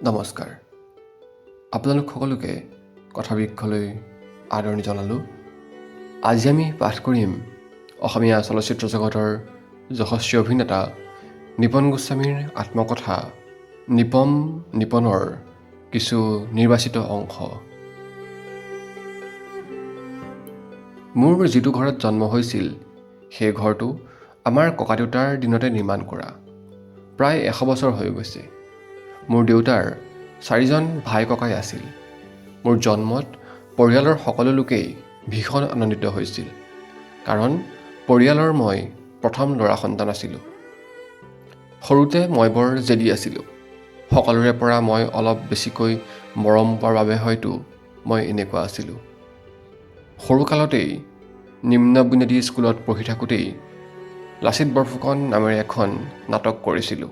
নমস্কাৰ। আপোনালোক সকলোকে কথাবৃক্ষলৈ আদৰণি জনালোঁ। আজি আমি পাঠ কৰিম অসমীয়া চলচ্চিত্ৰ জগতৰ যশস্বী অভিনেতা নিপন গোস্বামীৰ আত্মকথা নিপনৰ কিছু নিৰ্বাচিত অংশ। মোৰ যিটো ঘৰত জন্ম হৈছিল সেই ঘৰটো আমাৰ ককাদেউতাৰ দিনতে নিৰ্মাণ কৰা। প্ৰায় 100 বছৰ হৈ গৈছে। মোৰ দেউতাৰ 4জন ভাই ককাই আছিল। মোৰ জন্মত পৰিয়ালৰ সকলো লোকেই ভীষণ আনন্দিত হৈছিল, কাৰণ পৰিয়ালৰ মই প্ৰথম ল'ৰা সন্তান আছিলোঁ। সৰুতে মই বৰ জেদী আছিলোঁ। সকলোৰে পৰা মই অলপ বেছিকৈ মৰম পোৱাৰ বাবে হয়তো মই এনেকুৱা আছিলোঁ। সৰুকালতেই নিম্ন বুনিয়াদী স্কুলত পঢ়ি থাকোঁতেই লাচিত বৰফুকন নামেৰে এখন নাটক কৰিছিলোঁ।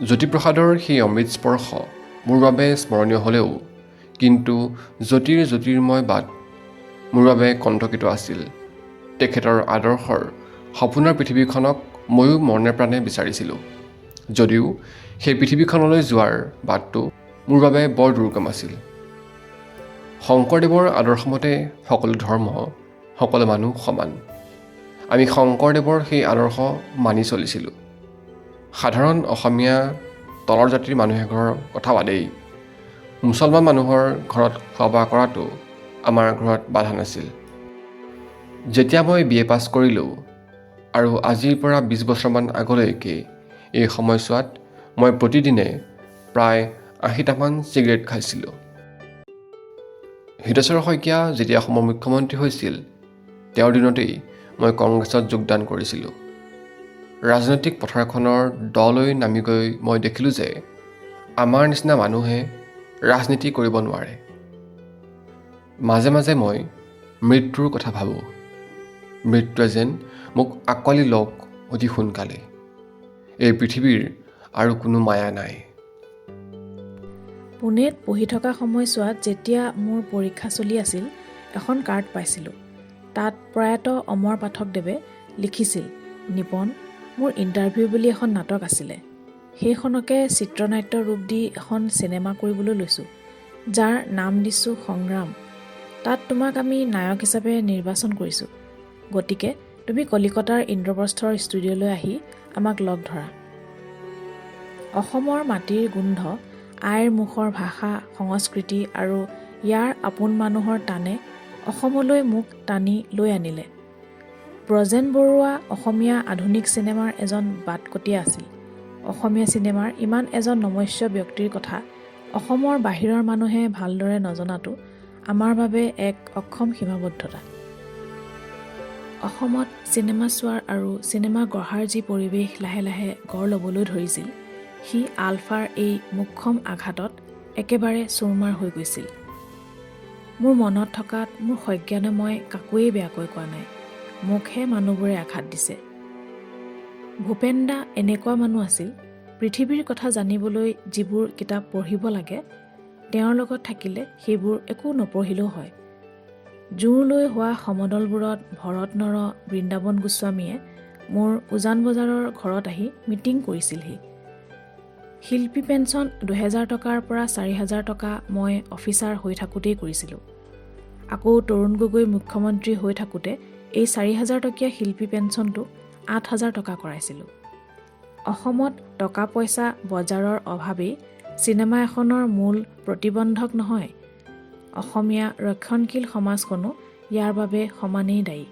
জ্যোতিপ্ৰসাদৰ সেই অমৃত স্পৰ্শ মোৰ বাবে স্মৰণীয় হ'লেও কিন্তু জ্যোতিৰ্ময় বাট মোৰ বাবে কণ্টকিত আছিল। তেখেতৰ আদৰ্শৰ সপোনৰ পৃথিৱীখনক ময়ো মনে প্ৰাণে বিচাৰিছিলোঁ, যদিও সেই পৃথিৱীখনলৈ যোৱাৰ বাটটো মোৰ বাবে বৰ দুৰ্গম আছিল। শংকৰদেৱৰ আদৰ্শমতে সকলো ধৰ্ম, সকলো মানুহ সমান। আমি শংকৰদেৱৰ সেই আদৰ্শ মানি চলিছিলোঁ। সাধাৰণ অসমীয়া তলৰ জাতিৰ মানুহ এঘৰৰ কথা বাদেই, মুছলমান মানুহৰ ঘৰত খোৱা-বোৱা কৰাটো আমাৰ ঘৰত বাধা নাছিল। যেতিয়া মই BA পাছ কৰিলোঁ আৰু আজিৰ পৰা 20 বছৰমান আগলৈকে এই সময়ছোৱাত মই প্ৰতিদিনে প্ৰায় 80টামান চিগাৰেট খাইছিলোঁ। হিতেশ্বৰ শইকীয়া যেতিয়া অসমৰ মুখ্যমন্ত্ৰী হৈছিল, তেওঁৰ দিনতেই মই কংগ্ৰেছত যোগদান কৰিছিলোঁ। ৰাজনৈতিক পথাৰখনৰ দলৈ নামি গৈ মই দেখিলোঁ যে আমাৰ নিচিনা মানুহে ৰাজনীতি কৰিব নোৱাৰে। মাজে মাজে মই মৃত্যুৰ কথা ভাবোঁ। মৃত্যুৱে যেন মোক আঁকোৱালি লওক অতি সোনকালে। এই পৃথিৱীৰ আৰু কোনো মায়া নাই। পুনেত পঢ়ি থকা সময়ছোৱাত যেতিয়া মোৰ পৰীক্ষা চলি আছিল, এখন কাৰ্ড পাইছিলোঁ। তাত প্ৰয়াত অমৰ পাঠকদেৱে লিখিছিল, নিপন, মোৰ ইণ্টাৰভিউ বুলি এখন নাটক আছিলে। সেইখনকে চিত্ৰনাট্য ৰূপ দি এখন চিনেমা কৰিবলৈ লৈছোঁ, যাৰ নাম দিছোঁ সংগ্ৰাম। তাত তোমাক আমি নায়ক হিচাপে নিৰ্বাচন কৰিছোঁ। গতিকে তুমি কলিকতাৰ ইন্দ্ৰপ্ৰস্থৰ ষ্টুডিঅ'লৈ আহি আমাক লগ ধৰা। অসমৰ মাটিৰ গোন্ধ, আইৰ মুখৰ ভাষা, সংস্কৃতি আৰু ইয়াৰ আপোন মানুহৰ টানে অসমলৈ মোক টানি লৈ আনিলে। ব্ৰজেন বৰুৱা অসমীয়া আধুনিক চিনেমাৰ এজন বাটকটীয়া আছিল। অসমীয়া চিনেমাৰ ইমান এজন নমস্য ব্যক্তিৰ কথা অসমৰ বাহিৰৰ মানুহে ভালদৰে নজনাটো আমাৰ বাবে এক অক্ষম সীমাবদ্ধতা। অসমত চিনেমা চোৱাৰ আৰু চিনেমা গঢ়াৰ যি পৰিৱেশ লাহে লাহে গঢ় ল'বলৈ ধৰিছিল, সি আলফাৰ এই মোক্ষম আঘাতত একেবাৰে চুৰমাৰ হৈ গৈছিল। মোৰ মনত থকাত মোৰ সজ্ঞানে মই কাকোৱেই বেয়াকৈ কোৱা নাই, মোকহে মানুহবোৰে আঘাত দিছে। ভূপেন দা এনেকুৱা মানুহ আছিল, পৃথিৱীৰ কথা জানিবলৈ যিবোৰ কিতাপ পঢ়িব লাগে, তেওঁৰ লগত থাকিলে সেইবোৰ একো নপঢ়িলেও হয়। জোৰ লৈ হোৱা সমদলবোৰত ভৰত নৰ বৃন্দাবন গোস্বামীয়ে মোৰ উজান বজাৰৰ ঘৰত আহি মিটিং কৰিছিলহি। শিল্পী পেঞ্চন 2000 টকাৰ পৰা 4000 টকা মই অফিচাৰ হৈ থাকোঁতেই কৰিছিলোঁ। আকৌ তৰুণ গগৈ মুখ্যমন্ত্ৰী হৈ থাকোঁতে এই 4000 টকীয়া শিল্পী পেঞ্চনটো 8000 টকা কৰাইছিলোঁ। অসমত টকা পইচা বজাৰৰ অভাৱেই চিনেমা এখনৰ মূল প্ৰতিবন্ধক নহয়, অসমীয়া ৰক্ষণশীল সমাজখনো ইয়াৰ বাবে সমানেই দায়ী।